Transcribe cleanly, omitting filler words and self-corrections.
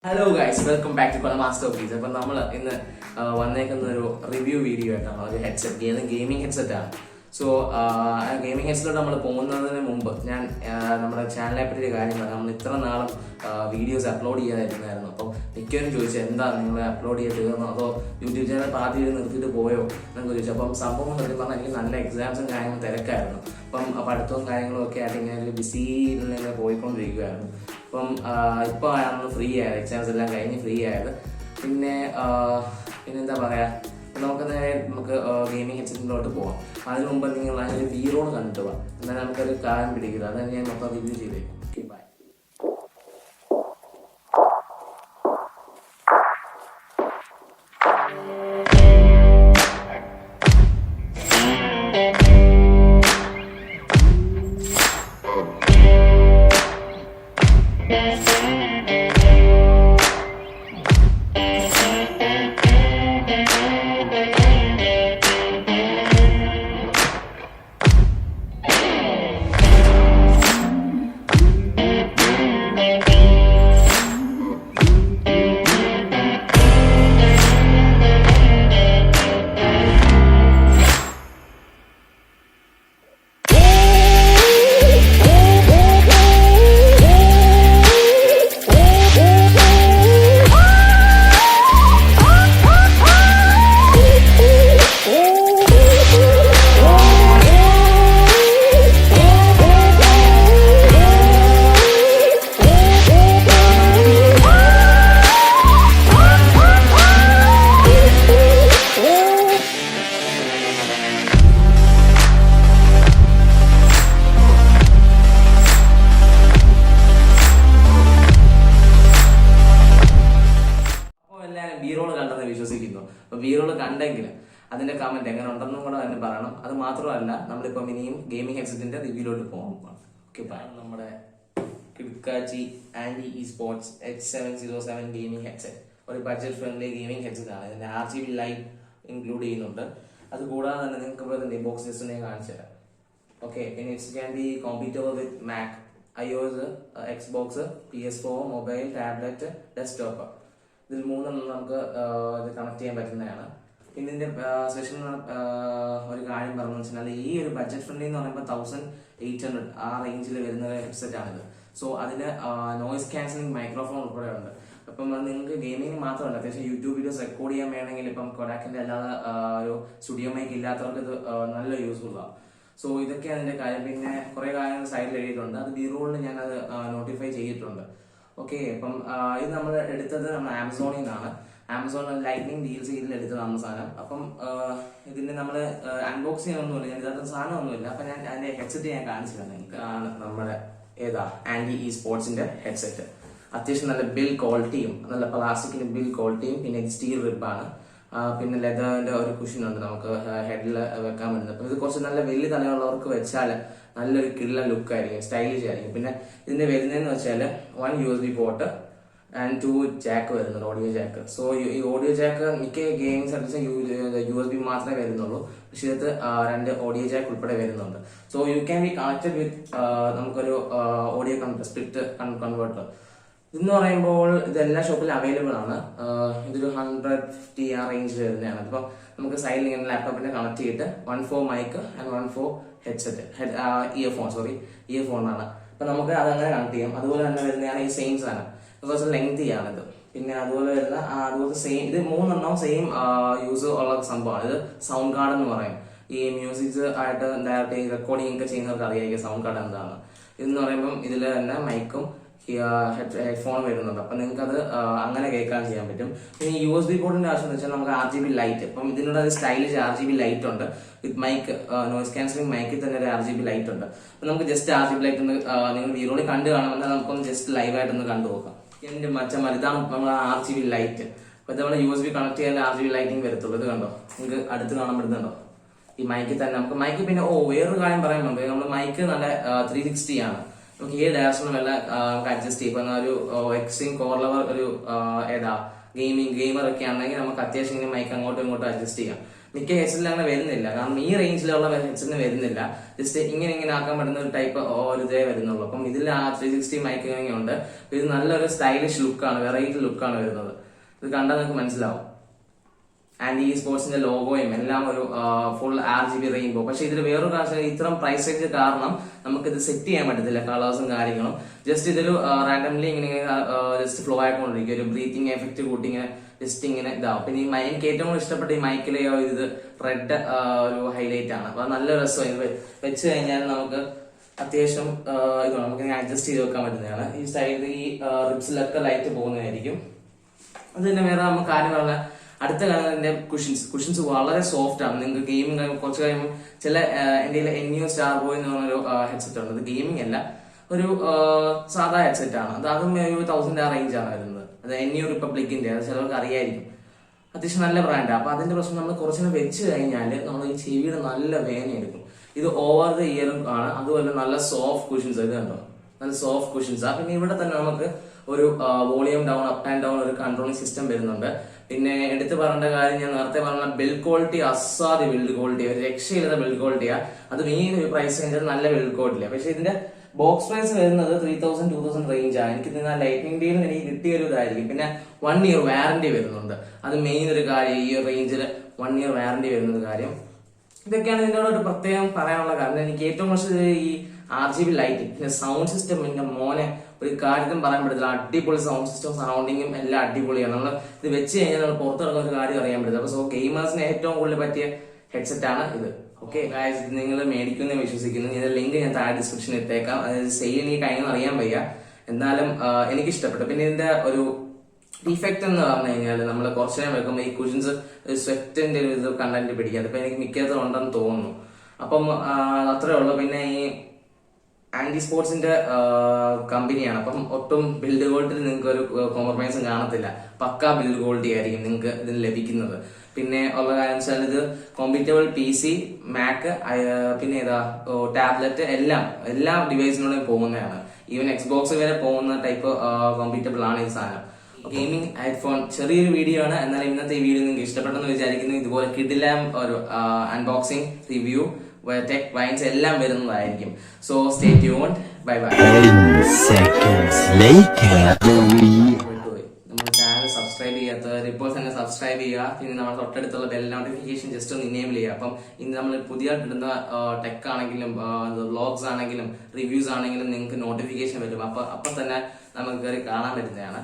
Hello guys, welcome back to Masterpiece. അപ്പോൾ നമ്മൾ ഇന്ന് വന്നേക്കുന്ന ഒരു റിവ്യൂ വീഡിയോ ആയിട്ടാണ്. ഒരു ഹെഡ്സെറ്റ്, ഗെയിമിംഗ് ഹെഡ്സെറ്റ് ആണ്. സോ ഗെയിമിംഗ് ഹെഡ്സെറ്റിലോട്ട് നമ്മൾ പോകുന്നതിന് മുമ്പ് ഞാൻ നമ്മുടെ ചാനലിനെ പറ്റി ഒരു കാര്യം പറയാം. നമ്മൾ ഇത്ര നാളും വീഡിയോസ് അപ്ലോഡ് ചെയ്യാതിരുന്നായിരുന്നു. അപ്പോൾ മിക്കവരും ചോദിച്ചു എന്താ നിങ്ങൾ അപ്ലോഡ് ചെയ്ത് തീർന്നോ അതോ യൂട്യൂബ് ചാനൽ പാർട്ടി ചെയ്ത് നിർത്തിയിട്ട് പോയോ എന്നൊക്കെ ചോദിച്ചു. അപ്പം സംഭവം എന്ന് പറഞ്ഞാൽ എനിക്ക് നല്ല എക്സാംസും കാര്യങ്ങളും തിരക്കായിരുന്നു. അപ്പം പഠിത്തവും കാര്യങ്ങളും ഒക്കെ ആയിട്ട് ഇങ്ങനെ ബിസിയിൽ നിന്ന് പോയിക്കൊണ്ടിരിക്കുകയായിരുന്നു. അപ്പം ഇപ്പോൾ ആണ് ഫ്രീ ആയത്, എക്സാംസ് എല്ലാം കഴിഞ്ഞ് ഫ്രീ ആയത്. പിന്നെന്താ പറയുക, നമുക്ക് ഗെയിമിംഗ് ഹെഡ്സെറ്റിലോട്ട് പോകാം. അതിന് മുമ്പ് നിങ്ങൾ അതിനൊരു വീറോട് കണ്ടിട്ട് പോകാം. എന്നാൽ നമുക്കൊരു കാര്യം പിടിക്കില്ല. അത് ഞാൻ മൊത്തം റിവ്യൂ ചെയ്തേക്കും. Okay, by. വീറോള് കണ്ടെന്ന് വിശ്വസിക്കുന്നു. അപ്പോൾ വീറോള് കണ്ടെങ്കിൽ അതിന്റെ കമന്റ് എങ്ങനെ ഉണ്ടെന്നും കൂടെ തന്നെ പറയണം. അത് മാത്രമല്ല, നമ്മളിപ്പം ഇനിയും ഗെയിമിംഗ് ഹെഡ്സെറ്റിന്റെ റിവ്യൂലോട്ട് പോകാം. ഓക്കെ, നമ്മുടെ കിഡ്കാച്ചി ആൻറ്റി esports H707 ഗെയിമിംഗ് ഹെഡ്സെറ്റ് ഒരു ബഡ്ജറ്റ് ഫ്രണ്ട്ലി ഗെയിമിംഗ് ഹെഡ്സെറ്റ് ആണ്. ഇതിന്റെ RGB ലൈറ്റ് ഇൻക്ലൂഡ് ചെയ്യുന്നുണ്ട്. അത് കൂടാതെ തന്നെ നിങ്ങൾക്ക് ഇതിന്റെ ബോക്സ് ജസ്റ്റ് ഞാൻ കാണിച്ചു തരാം. ഓക്കെ, പിന്നെ it's can be compatible with Mac, iOS, Xbox, PS4, mobile, tablet, desktop. ഇതിൽ മൂന്നെണ്ണം നമുക്ക് ഇത് കണക്ട് ചെയ്യാൻ പറ്റുന്നതാണ്. പിന്നെ ഇതിന്റെ സ്പെഷ്യൽ ഒരു കാര്യം പറഞ്ഞു വെച്ചാൽ ഈ ഒരു ബഡ്ജറ്റ് ഫ്രണ്ട്ലി എന്ന് പറയുമ്പോൾ 1800 ആ റേഞ്ചിൽ വരുന്ന ഹെഡ്സെറ്റ് ആണിത്. സോ അതിന് നോയിസ് ക്യാൻസലിംഗ് മൈക്രോഫോൺ ഉൾപ്പെടെ ഉണ്ട്. അപ്പം അത് നിങ്ങൾക്ക് ഗെയിമിംഗ് മാത്രമല്ല, അത്യാവശ്യം യൂട്യൂബ് വീഡിയോസ് റെക്കോർഡ് ചെയ്യാൻ വേണമെങ്കിൽ ഇപ്പം കൊഡാക്കിന്റെ അല്ലാതെ ഒരു സ്റ്റുഡിയോ മൈക്ക് ഇല്ലാത്തവർക്ക് ഇത് നല്ല യൂസ്ഫുൾ ആണ്. സോ ഇതൊക്കെയാണ് അതിന്റെ കാര്യം. പിന്നെ കുറെ കാര്യങ്ങൾ സൈഡിൽ എഴുതിയിട്ടുണ്ട്. അത് ബി-റോളിൽ ഞാൻ അത് നോട്ടിഫൈ ചെയ്തിട്ടുണ്ട്. ഓക്കെ, അപ്പം ഇത് നമ്മൾ എടുത്തത് നമ്മൾ ആമസോണിൽ നിന്നാണ്. ആമസോൺ ലൈറ്റ്നിങ് ഡീൽസ് ഇതിൽ എടുത്തതാണ് സാധനം. അപ്പം ഇതിന്റെ നമ്മൾ അൺബോക്സ് ചെയ്യാനൊന്നുമില്ല, ഞാൻ ഇതിനകത്ത് സാധനമൊന്നുമില്ല. അപ്പൊ ഞാൻ അതിന്റെ ഹെഡ്സെറ്റ് ഞാൻ കാണിച്ചു തന്നെ. ആണ് നമ്മുടെ ആന്റി esportsന്റെ ഹെഡ്സെറ്റ്. അത്യാവശ്യം നല്ല ബിൽ ക്വാളിറ്റിയും, നല്ല പ്ലാസ്റ്റിക്കിന്റെ ബിൽ ക്വാളിറ്റിയും, പിന്നെ സ്റ്റീൽ റിബാണ്. പിന്നെ ലെതറിന്റെ ഒരു കുഷൻ ഉണ്ട് നമുക്ക് ഹെഡിൽ വെക്കാൻ പറ്റുന്നത്. അപ്പൊ ഇത് കുറച്ച് നല്ല വലിയ തലയുള്ളവർക്ക് വെച്ചാൽ നല്ലൊരു കിള്ള ലുക്ക് ആയിരിക്കും, സ്റ്റൈലിഷ് ആയിരിക്കും. പിന്നെ ഇതിന്റെ വരുന്നതെന്ന് വെച്ചാൽ 1 USB പോർട്ട് ആൻഡ് 2 ജാക്ക് വരുന്നുണ്ട്, ഓഡിയോ ജാക്ക്. സോ ഈ ഓഡിയോ ജാക്ക് മിക്ക ഗെയിംസ് USB മാത്രമേ വരുന്നുള്ളൂ. പക്ഷെ ഇത് 2 ഓഡിയോ ജാക്ക് ഉൾപ്പെടെ വരുന്നുണ്ട്. So you can be connected with നമുക്കൊരു ഓഡിയോ സ്പ്ലിറ്റ് കൺവേർട്ടർ. ഇതെന്ന് പറയുമ്പോൾ ഇത് എല്ലാ ഷോപ്പിലും അവൈലബിൾ ആണ്. ഇതൊരു 150 ആ റേഞ്ചിൽ വരുന്നതാണ്. ഇപ്പം നമുക്ക് സൈഡിൽ ഇങ്ങനെ ലാപ്ടോപ്പിനെ കണക്ട് ചെയ്തിട്ട് 1 മൈക്ക് ആൻഡ് 1 ഹെഡ്സെറ്റ്, ഇയർഫോണാണ്. അപ്പൊ നമുക്ക് അതങ്ങനെ കണക്ട് ചെയ്യാം. അതുപോലെ തന്നെ വരുന്നതാണ് ഈ സെയിം സാധനം. കുറച്ച് ലെങ്തി ആണിത്. പിന്നെ അതുപോലെ വരുന്ന അതുപോലത്തെ സെയിം, ഇത് മൂന്നെണ്ണം സെയിം യൂസ് ഉള്ള സംഭവമാണ്. ഇത് സൗണ്ട് കാർഡ് എന്ന് പറയും. ഈ മ്യൂസിക്സ് ആയിട്ട് ഡയറക്റ്റ് റെക്കോർഡിംഗ് ഒക്കെ ചെയ്യുന്നവർക്ക് അറിയായിരിക്കും സൗണ്ട് കാർഡ് എന്താണ്. ഇതെന്ന് പറയുമ്പം ഇതിൽ തന്നെ മൈക്കും ഹെഡ്ഫോൺ വരുന്നുണ്ട്. അപ്പൊ നിങ്ങൾക്ക് അത് അങ്ങനെ കേൾക്കാൻ ചെയ്യാൻ പറ്റും. പിന്നെ USB പോർട്ടിന്റെ ആവശ്യം എന്ന് വെച്ചാൽ നമുക്ക് RGB ലൈറ്റ്, ഇപ്പം ഇതിനുള്ള ഒരു സ്റ്റൈലിഷ് RGB ലൈറ്റ് ഉണ്ട് വിത്ത് മൈക്ക്, നോയിസ് ക്യാൻസലിംഗ് മൈക്കിൽ തന്നെ ഒരു RGB ലൈറ്റ് ഉണ്ട്. അപ്പൊ നമുക്ക് ജസ്റ്റ് RGB ലൈറ്റ് ഒന്ന് നിങ്ങൾ വീഡിയോയിൽ കണ്ടു കാണുമെന്നാൽ നമുക്കൊന്ന് ജസ്റ്റ് ലൈവായിട്ടൊന്ന് കണ്ടു നോക്കാം. എന്റെ മച്ചന്മാർ, ഇതാണ് നമ്മൾ RGB ലൈറ്റ്. അപ്പൊ ഇത് നമ്മുടെ USB കണക്ട് ചെയ്യാൻ RGB ലൈറ്റിംഗ് വരത്തുള്ളൂ. ഇത് കണ്ടോ, നിങ്ങൾക്ക് അടുത്ത് കാണാൻ പറ്റുന്നുണ്ടോ ഈ മൈക്കിൽ തന്നെ നമുക്ക് മൈക്ക്. പിന്നെ വേറൊരു കാര്യം പറയുന്നുണ്ട്, നമ്മൾ മൈക്ക് നല്ല 360 ആണ്. നമുക്ക് ഈ ഡയറക്ഷനും എല്ലാം നമുക്ക് അഡ്ജസ്റ്റ് ചെയ്യും. ഇപ്പൊ ഒരു എക്സ്ട്രീം കോർ ലെവൽ ഒരു ഗെയിമർ ഒക്കെ ആണെങ്കിൽ നമുക്ക് അത്യാവശ്യം ഇങ്ങനെ മൈക്ക് അങ്ങോട്ടും ഇങ്ങോട്ടും അഡ്ജസ്റ്റ് ചെയ്യാം. മിക്ക ഹെഡ്സെറ്റിൽ അങ്ങനെ വരുന്നില്ല, കാരണം ഈ റേഞ്ചിലുള്ള ഹെഡ്സെറ്റിന് വരുന്നില്ല. ജസ്റ്റ് ഇങ്ങനെ ആക്കാൻ പറ്റുന്ന ഒരു ടൈപ്പ് ഒരു ഇതേ വരുന്നുള്ളൂ. അപ്പം ഇതിൽ 360 മൈക്കിങ് ഉണ്ട്. ഇത് നല്ലൊരു സ്റ്റൈലിഷ് ലുക്കാണ്, വെറൈറ്റി ലുക്കാണ് വരുന്നത്. ഇത് കണ്ടാൽ നിങ്ങൾക്ക് മനസ്സിലാവും. ആൻഡ് ഈ സ്പോർട്സിന്റെ ലോഗോയും എല്ലാം ഒരു ഫുൾ RGB റെയിൻബോ. പക്ഷെ ഇതിൽ വേറൊരു കാര്യം, ഇത്രയും പ്രൈസ് റേഞ്ച് കാരണം നമുക്ക് ഇത് സെറ്റ് ചെയ്യാൻ പറ്റത്തില്ല, കളേഴ്സും കാര്യങ്ങളും. ജസ്റ്റ് ഇതൊരു റാൻഡംലി ഇങ്ങനെ ജസ്റ്റ് ഫ്ലോ ആയിക്കൊണ്ടിരിക്കും. ഒരു ബ്രീത്തിങ് എഫക്ട് കൂട്ടി ഇങ്ങനെ ജസ്റ്റ് ഇങ്ങനെ ഇതാവും. പിന്നെ ഈ എനിക്ക് ഏറ്റവും കൂടുതൽ ഇഷ്ടപ്പെട്ട ഈ മൈക്കിലെ ഇത് റെഡ് ഒരു ഹൈലൈറ്റ് ആണ്. അപ്പൊ നല്ല രസമാണ്. ഇത് വെച്ച് കഴിഞ്ഞാൽ നമുക്ക് അത്യാവശ്യം ഇതാണ്, നമുക്ക് അഡ്ജസ്റ്റ് ചെയ്ത് വെക്കാൻ പറ്റുന്നതാണ്. ഈ സൈഡിൽ ഈ റിബ്സിലൊക്കെ ലൈറ്റ് പോകുന്നതായിരിക്കും. അത് തന്നെ വേറെ നമുക്ക് കാര്യം പറഞ്ഞാൽ അടുത്ത കാലത്തിന്റെ കുഷൻസ് വളരെ സോഫ്റ്റ് ആണ്. നിങ്ങൾക്ക് ഗെയിമിംഗ് കുറച്ച് കഴിയുമ്പോൾ ചില എന്റെ NU സ്റ്റാർ ബോയ് എന്ന് പറഞ്ഞൊരു ഹെഡ്സെറ്റ് ഉണ്ട്. അത് ഗെയിമിംഗ് അല്ല, ഒരു സാധാ ഹെഡ്സെറ്റ് ആണ്. അത് അതും ഒരു 1000 റേഞ്ച് ആണ് വരുന്നത്. അത് NU റിപ്പബ്ലിക്കിന്റെ, അത് ചിലർക്ക് അറിയായിരിക്കും. അത്യാവശ്യം നല്ല ബ്രാൻഡാണ്. അപ്പൊ അതിന്റെ പ്രശ്നം നമ്മൾ കുറച്ചുകൂടെ വെച്ച് കഴിഞ്ഞാൽ നമ്മൾ ഈ ചെവിയുടെ നല്ല വേദന എടുക്കും. ഇത് ഓവർ ദ ഇയറും ആണ്. അതുപോലെ നല്ല സോഫ്റ്റ് കുഷൻസ്, ഇത് കണ്ടോ, നല്ല സോഫ്റ്റ് കുഷൻസ് ആ. പിന്നെ ഇവിടെ തന്നെ നമുക്ക് ഒരു volume down, up and down ഒരു കൺട്രോളിംഗ് സിസ്റ്റം വരുന്നുണ്ട്. പിന്നെ എടുത്തു പറയേണ്ട കാര്യം, ഞാൻ നേരത്തെ പറഞ്ഞ ബിൽഡ് ക്വാളിറ്റി അസാധ്യ ബിൽഡ് ക്വാളിറ്റി, ഒരു രക്ഷയില്ലാത്ത ബിൽഡ് ക്വാളിറ്റിയാ. അത് ഈ ഒരു പ്രൈസ് റേഞ്ചിൽ നല്ല ബിൽഡ് ക്വാളിറ്റിയാണ്. പക്ഷെ ഇതിന്റെ ബോക്സ് പ്രൈസ് വരുന്നത് 3000-2000 റേഞ്ച് ആണ്. എനിക്ക് ഇതിന് ലൈറ്റിംഗ് ഡീൽ എനിക്ക് കിട്ടിയ ഒരു ഇതായിരിക്കും. പിന്നെ 1 ഇയർ വാറന്റി വരുന്നുണ്ട്. അത് മെയിൻ ഒരു കാര്യം, ഈ റേഞ്ചിൽ 1 ഇയർ വാറന്റി വരുന്ന കാര്യം. ഇതൊക്കെയാണ് ഇതിനോട് ഒരു പ്രത്യേകം പറയാനുള്ള കാരണം. എനിക്ക് ഏറ്റവും കൂടുതൽ ഈ RGB ലൈറ്റിംഗ്, പിന്നെ സൗണ്ട് സിസ്റ്റം, എന്റെ മോനെ ഒരു കാര്യത്തിനും പറയാൻ പറ്റത്തില്ല. അടിപൊളി സൗണ്ട് സിസ്റ്റം, സറൗണ്ടിങ്ങും എല്ലാം അടിപൊളിയാണ്. നമ്മൾ ഇത് വെച്ച് കഴിഞ്ഞാൽ നമ്മൾ പുറത്ത് നടക്കുന്ന ഒരു കാര്യം അറിയാൻ പറ്റില്ല. അപ്പൊ ഗെയിമേഴ്സിന് ഏറ്റവും കൂടുതൽ പറ്റിയ ഹെഡ്സെറ്റ് ആണ് ഇത്. ഓക്കെ ഗായ്സ്, ഇത് നിങ്ങൾ മേടിക്കുമെന്ന് വിശ്വസിക്കുന്നു. ഇതിന്റെ ലിങ്ക് ഞാൻ താഴെ ഡിസ്ക്രിപ്ഷനിൽ ഇട്ടേക്കാം. അതായത് സെയിൽ എനിക്ക് കഴിഞ്ഞെന്ന് അറിയാൻ വയ്യ, എന്നാലും എനിക്ക് ഇഷ്ടപ്പെട്ടു. പിന്നെ ഇതിന്റെ ഒരു ഡിഫക്റ്റ് എന്ന് പറഞ്ഞു കഴിഞ്ഞാൽ നമ്മൾ കുറച്ചു നേരം വെക്കുമ്പോൾ ഈ കുഷൻസ് സ്വെറ്റിന്റെ ഒരു ഇത് കണ്ടന്റ് പിടിക്കുക. അതിപ്പോ എനിക്ക് മിക്കതും ഉണ്ടെന്ന് തോന്നുന്നു. അപ്പം അത്രേ ഉള്ളൂ. പിന്നെ ഈ ആന്റി സ്പോർട്സിന്റെ കമ്പനിയാണ്. അപ്പം ഒട്ടും ബിൽഡ് ക്വാളിറ്റിയിൽ നിങ്ങൾക്ക് ഒരു കോംപ്രമൈസും കാണത്തില്ല. പക്കാ ബിൽഡ് ക്വാളിറ്റി ആയിരിക്കും നിങ്ങൾക്ക് ഇതിന് ലഭിക്കുന്നത്. പിന്നെ ഉള്ള കാര്യം വെച്ചാൽ ഇത് കോമ്പറ്റബിൾ PC, Mac, പിന്നെ ഏതാ ടാബ്ലറ്റ്, എല്ലാ ഡിവൈസിനോടും പോകുന്നതാണ്. ഈവൻ Xbox വരെ പോകുന്ന ടൈപ്പ് കോമ്പറ്റബിൾ ആണ് ഈ സാധനം. ഗെയിമിംഗ് ഹെഡ്ഫോൺ ചെറിയൊരു വീഡിയോ ആണ്, എന്നാലും ഇന്നത്തെ ഈ വീഡിയോ നിങ്ങൾക്ക് ഇഷ്ടപ്പെട്ടെന്ന് വിചാരിക്കുന്നു. ഇതുപോലെ കിഡിലാം ഒരു അൺബോക്സിംഗ്, റിവ്യൂ, ടെക് വൈൻസ് എല്ലാം വരുന്നതായിരിക്കും. So stay tuned. Bye bye. നമ്മുടെ ചാനൽ സബ്സ്ക്രൈബ് ചെയ്യാത്തവർ ഇപ്പോൾ തന്നെ സബ്സ്ക്രൈബ് ചെയ്യുക. പിന്നെ നമ്മുടെ തൊട്ടടുത്തുള്ള ബെൽ നോട്ടിഫിക്കേഷൻ ജസ്റ്റ് ഒന്ന് ഇനേബിൾ ചെയ്യുക. അപ്പം ഇന്ന് നമ്മൾ പുതിയതായിട്ട് ഇടുന്ന ടെക് ആണെങ്കിലും വ്ലോഗ്സ് ആണെങ്കിലും റിവ്യൂസ് ആണെങ്കിലും നിങ്ങൾക്ക് നോട്ടിഫിക്കേഷൻ വരും. അപ്പൊ തന്നെ നമുക്ക് കയറി കാണാൻ പറ്റുന്നതാണ്.